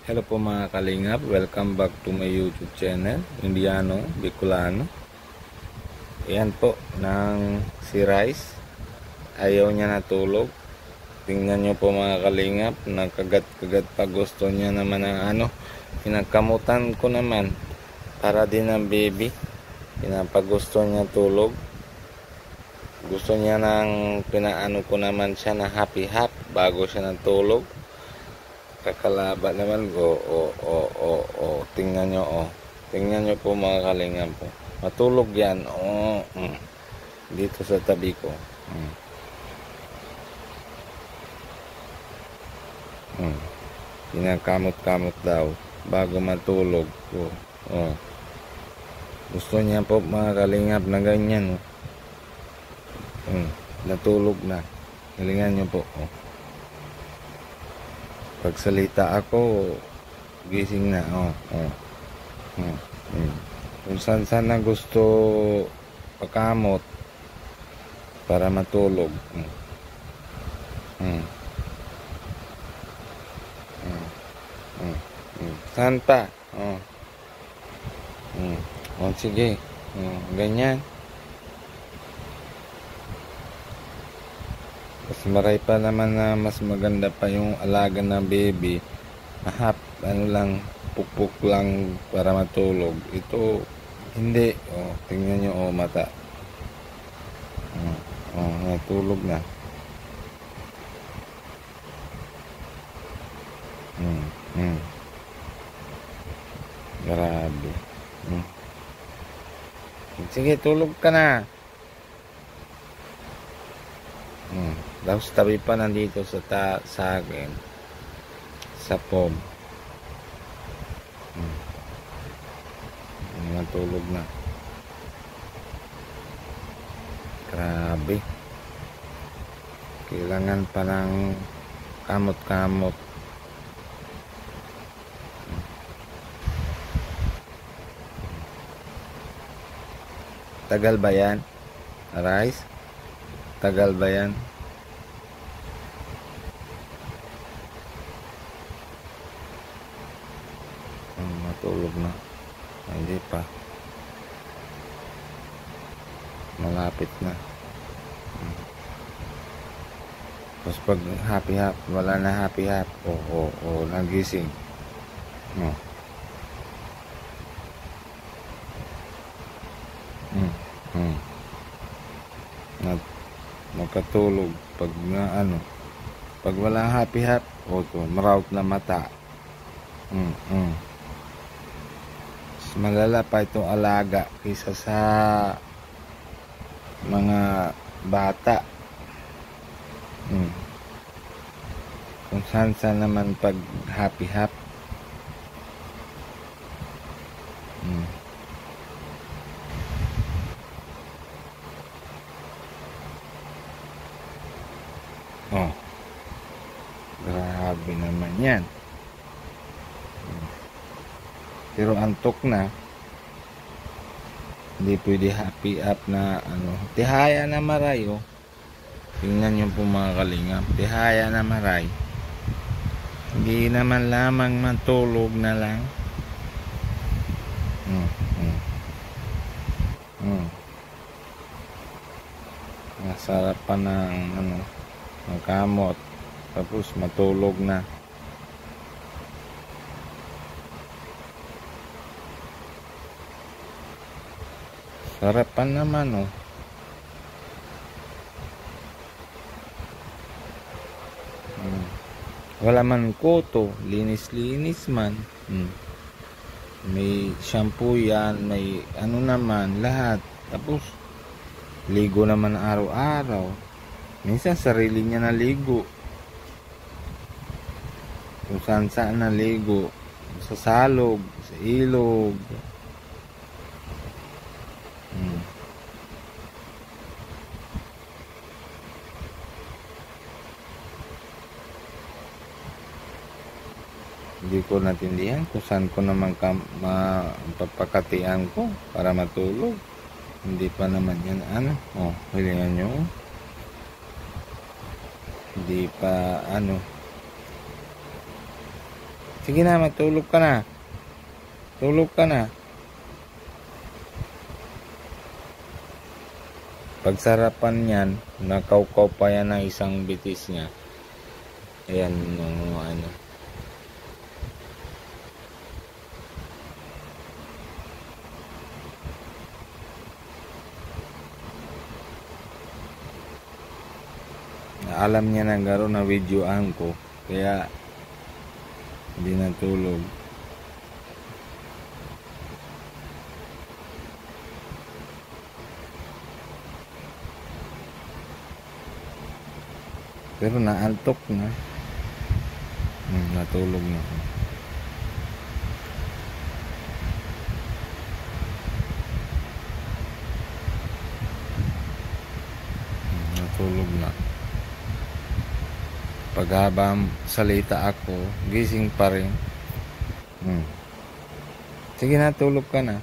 Hello po mga kalingap, welcome back to my YouTube channel, Indiano Bicolano. Ayan po, ng si Rice, ayaw niya natulog. Tingnan nyo po mga kalingap, nagkagat-kagat pa, gusto niya naman ng pinagkamutan ko naman para din ang baby. Pinapagusto niya tulog. Gusto niya ng pinaano ko naman siya na happy bago siya natulog. Kakalaba naman ko. Tingnan nyo po mga kalingap po. Matulog yan. Dito sa tabi ko. Kinakamot-kamot daw bago matulog po. Gusto niya po mga kalingap na ganyan. Natulog na. Galingan nyo po. Pagsalita ako, gising na. Kung saan na gusto pakamot para matulog. Saan pa? Sige. Ganyan. Mas maray pa naman na mas maganda pa yung alaga ng baby. Pukpuk lang para matulog. Ito, hindi. Tingnan nyo, mata. Natulog na. Grabe. Sige, tulog ka na. Tapos tabi pa nandito sa akin sa pom. Matulog na. Grabe. Kailangan pa ng kamot-kamot. Tagal ba yan? Rice? Tagal ba yan? Matulog na. Hindi pa. Malapit na. Tapos pag happy wala na happy nagising. Makatulog pag pag wala happy marawt na mata. Mas malala pa itong alaga kaysa sa mga bata. Kung saan naman pag happy grabe naman yan. Pero antok na. Hindi pwede happy na tihaya na maray. Tingnan nyo po mga kalingap, tihaya na maray. Hindi naman lamang matulog na lang. Masarap pa ng kamot. Tapos matulog na. Sarap pa naman wala man kuto, linis man. May shampoo yan, may naman, lahat. Tapos ligo naman araw-araw. Minsan sarili niya naligo. Kung saan naligo, sa salog, sa ilog. Hindi ko natindihan kung saan ko naman papakatian ko para matulog. Hindi pa naman yan hilingan nyo. Hindi pa Sige na, matulog ka na. Tulog ka na. Pagsarapan niyan, nakaukaw pa yan ng isang bitis niya. Ayan, ano. Alam niya na garo na videoan ko, kaya hindi natulog. Pero naantok na. Natulog na. Natulog na. Pag habang salita ako, gising pa rin. Sige na, tulog ka na.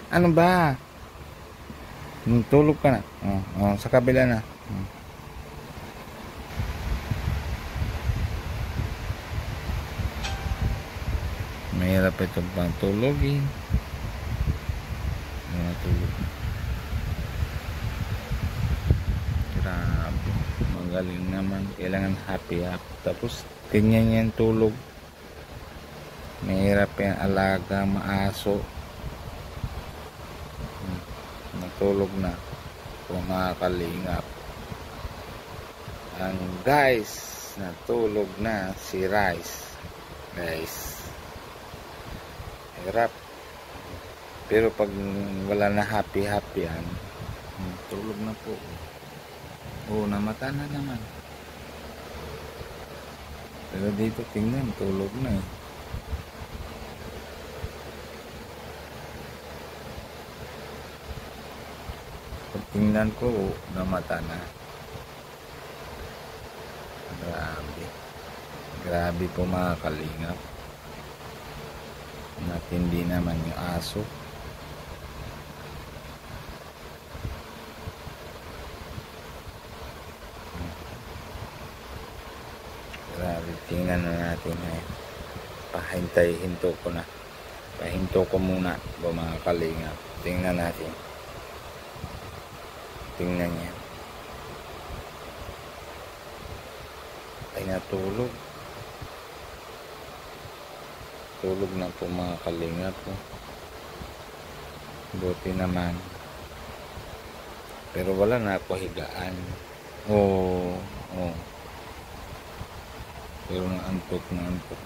Ano ba? Tulog ka na. Sa kabila na. Mahirap itong pantulogin. Natulog. Grabe. Magaling naman. Kailangan happy. Tapos, ganyan yan tulog. Mahirap yan alaga, maaso. Natulog na. Kung makakalingap. Ang guys, natulog na si Rice. Guys. Hirap. Pero pag wala na happy yan, tulog na po. Namata na naman. Pero dito tingnan, tulog na eh. Pag tingnan ko, namata na. Grabe. Grabe po mga kalingap. Matindi naman yung aso. Grabe, tingnan na natin eh. Hinto ko na. Pahinto ko muna mga kalingap. Tingnan natin. Tingnan niya. Ay natulog. Tulog na po mga kalingap po. Buti naman. Pero wala na ako higaan. Pero naantok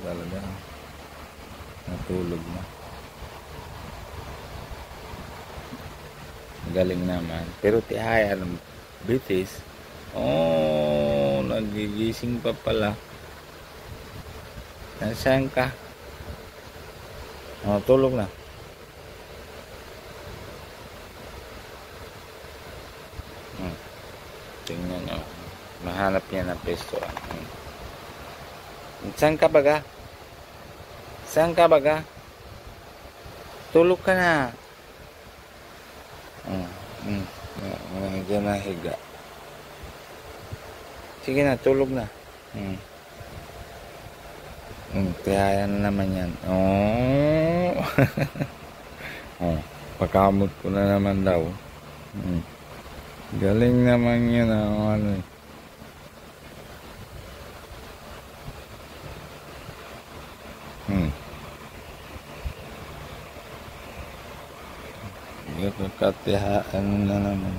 talaga. Natulog na. Galing naman. Pero tihaya ng bitis. Nagigising pa pala. Nasaan ka? Tulog na. Tingnan nyo. Mahanap niya na pesto. Saan ka baga? Saan ka baga? Tulog ka na. Diyan na higa. Sige na, tulog na. Kaya na naman yan. Pakamot ko na naman daw. Galing naman yun. Kakatihaan na naman.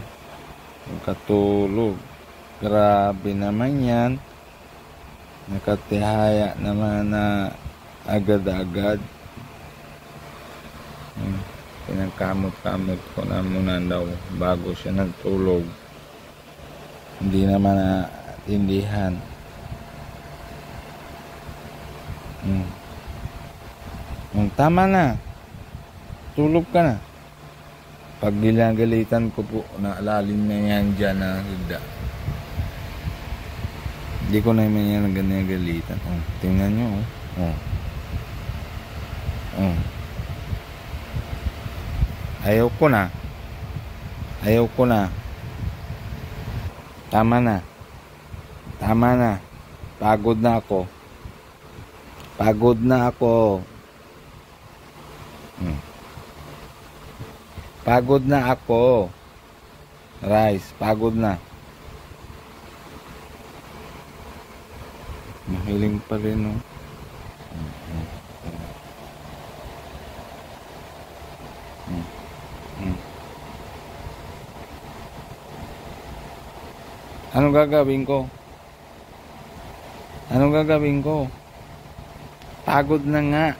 Katulog. Grabe naman yan. Nakatihaya naman na agad-agad. Pinagkamot-kamot ko na muna daw bago siya nagtulog. Hindi naman natindihan. Tama na. Tulog ka na. Pag ginagalitan ko po, naalalim na yan dyan na higda. Hindi ko na naman yan ginagalitan. Tingnan nyo. Ayaw ko na. Tama na. Pagod na ako. Pagod na ako. Pagod na ako. Rice, pagod na. Mahiling pa rin, no? Anong gagawin ko? Anong gagawin ko? Pagod na nga.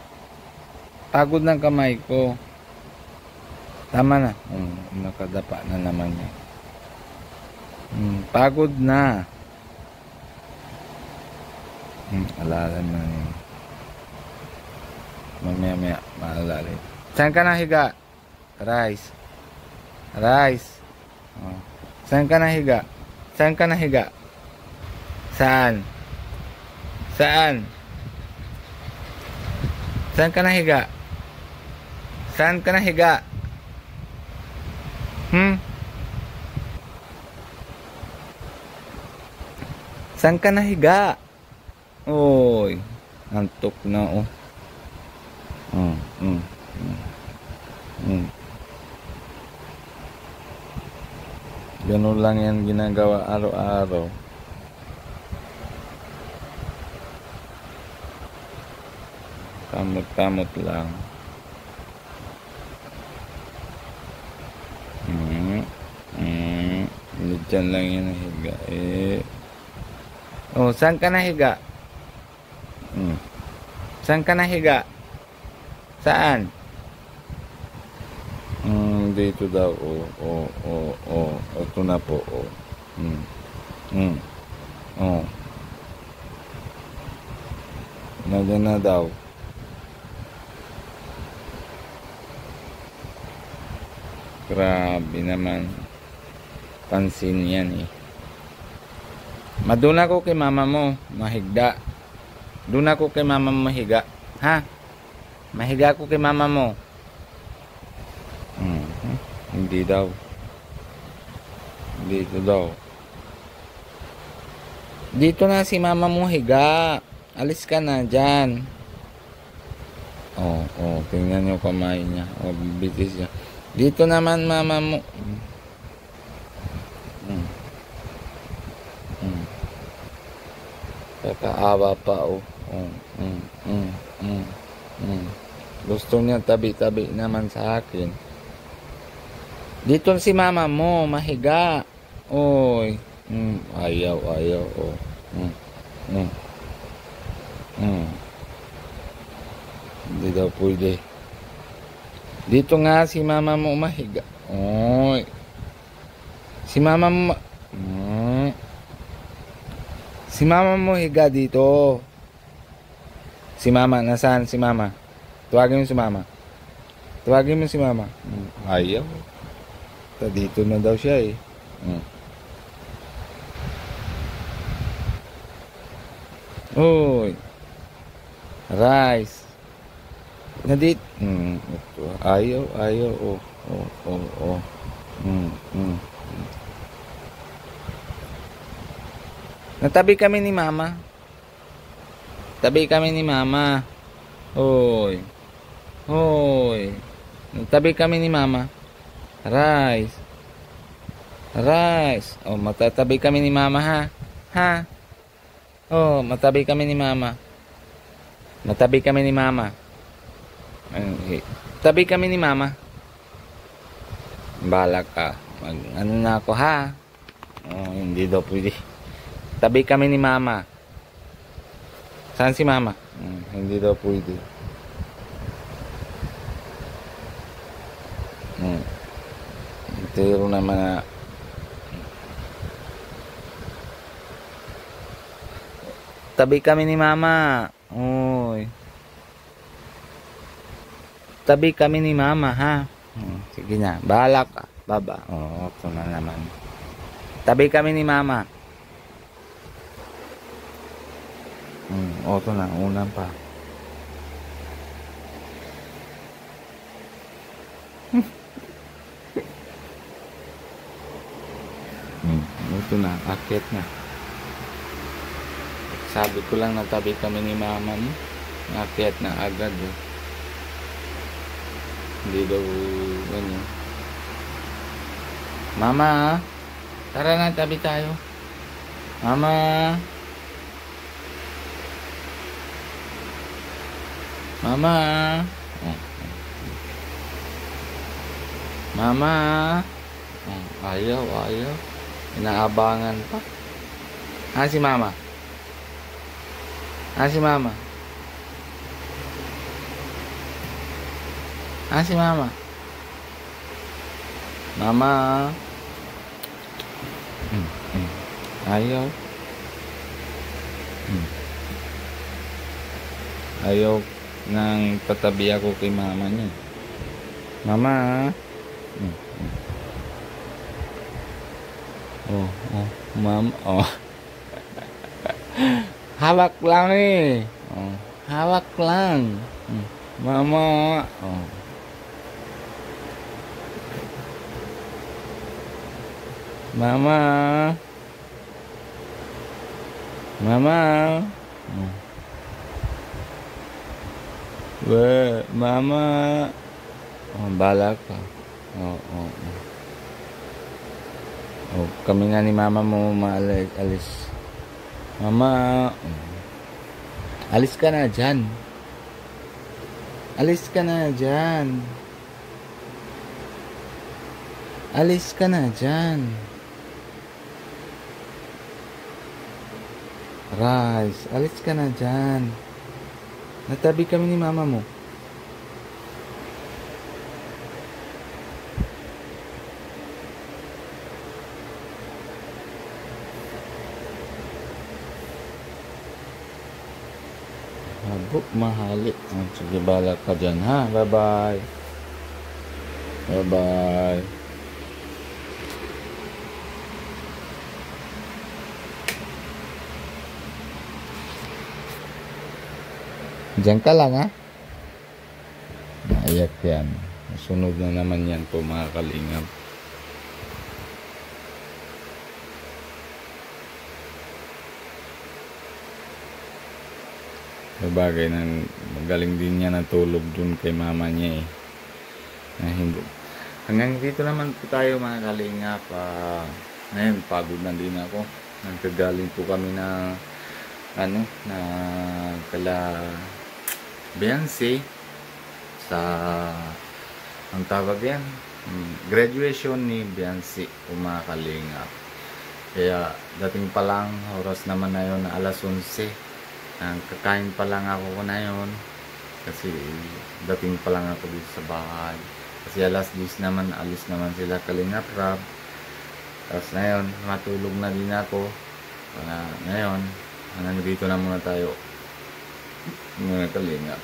Pagod ng kamay ko. Tama na. Nakadapa na naman yan. Pagod na. Alala na yun. Mamaya maalala. Saan ka nahiga? Rice. Rice. Saan ka nahiga? Saan ka nahiga? Saan? Saan? Saan ka nahiga? Saan ka nahiga? Saan ka nahiga? Oy, antok na oh. Ganun lang yan ginagawa araw-araw. Kamot-kamot lang. Diyan lang yan nahiga Oh, saan ka nahiga? Saan ka nahiga? Saan? Dito daw. Ito na po. Nandiyan na daw. Grabe naman. Pansin yan eh. Maduna ko kay mama mo. Mahigda. Duna ko kay mama mo mahiga. Ha? Mahiga ko kay mama mo. Hindi daw. Dito daw. Dito na si mama mo higa. Alis ka na dyan. Tingnan nyo kamay niya. Bitis niya. Dito naman mama mo. Kakaawa pa Gusto niya tabi-tabi naman sa akin. Dito si mama mo, mahiga. Oy. Ayaw. Hindi daw pwede. Dito nga si mama mo mahiga. Oy. Si mama mo Si mama mo higa dito. Si mama, nasaan si mama? Tuwagin mo si mama. Tuwagin mo si mama. Ayaw. Dito na daw siya eh. Uy. Rice. Nadit. Ayaw. Natabi kami ni mama. Tabi kami ni mama. Hoy. Natabi kami ni mama. Rice. Matatabi kami ni mama ha. Ha? Matabi kami ni mama. Matabi kami ni mama. Tabi kami ni mama. Balak ka. Ano na ako ha? Hindi daw pwede. Tabi kami ni mama. Saan si mama? Hindi daw pwede. Tiro naman na. Tabi kami ni mama. Uy. Tabi kami ni mama ha. Sige na. Bahala ka. Baba. Ito na naman. Tabi kami ni mama. Ito na. Unang pa. Ito na. Akit na. Sabi ko lang na tabi kami ni mama mo. Akyat na agad eh. Hindi daw ganyan. Mama, tara na, tabi tayo. Mama. Mama. Mama. Ayaw. Inaabangan pa. Si mama. Si mama. Si mama. Mama. Ayaw. Ayaw nang patabi ako kay mama niya. Mama. Mama. Hawak lang eh. Hawak lang. Mama. Mama. Mama. Mama. Balak ka. Kami nga ni mama mo alis. Mama. Alis ka na dyan. Alis ka na dyan. Alis ka na dyan. Rice, alis ka na dyan. Natabi kami ni mama mo. Habok mahali. Sige, balak ka dyan ha. Bye-bye. Bye-bye. Diyan ka lang ha. Naiyak yan. Sunod na naman yan po mga kalingap. Sabagay na magaling din niya natulog dun kay mama niya eh. Hindi. Hanggang dito naman po tayo mga kalingap. Ngayon pagod na din ako. Nagkagaling po kami na na kala Beyonce sa ang tawag yan, graduation ni Beyonce po mga kalingap. Kaya dating pa lang, oras naman na yun na alas 11. Kakain pa lang ako na yun kasi dating pa lang ako dito sa bahay kasi alas 10 naman alis naman sila Kalingap Rab. Tapos na yun, matulog na din ako. Ngayon nandito na muna tayo mga kalingap.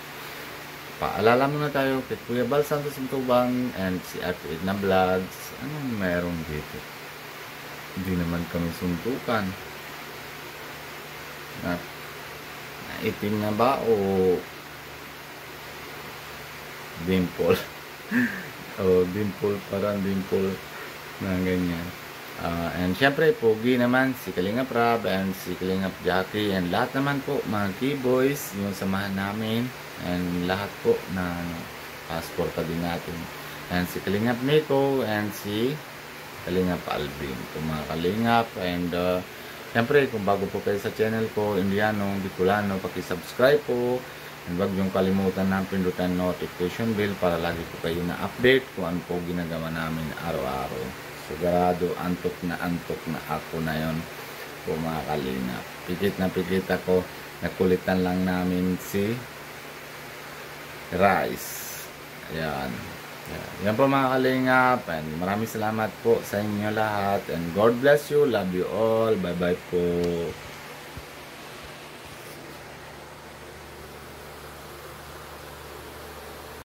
Paalala muna tayo kay Kuya Bal Santos Intubang and si Ate Edna Vlogs. Anong meron dito? Hindi naman kami suntukan. Itim na ba o dimple? Dimple, parang dimple na ganyan. And syempre pogi naman si Kalingap Rab and si Kalingap Jackie and lahat naman po mga keyboys yung samahan namin and lahat po na suporta din natin and si Kalingap Nico and si Kalingap Alvin po mga Kalingap. And syempre kung bago po kayo sa channel ko Indiano Bicolano, paki-subscribe po and wag niyong kalimutan na pindutan notification bell para lagi po kayo na update kung ano po ginagawa namin araw-araw. Sigurado antok na ako na yon po mga kalingap. Pigit ako. Nakulitan lang namin si Rice. Ayan. Yan po mga kalingap. And maraming salamat po sa inyo lahat. And God bless you. Love you all. Bye bye po.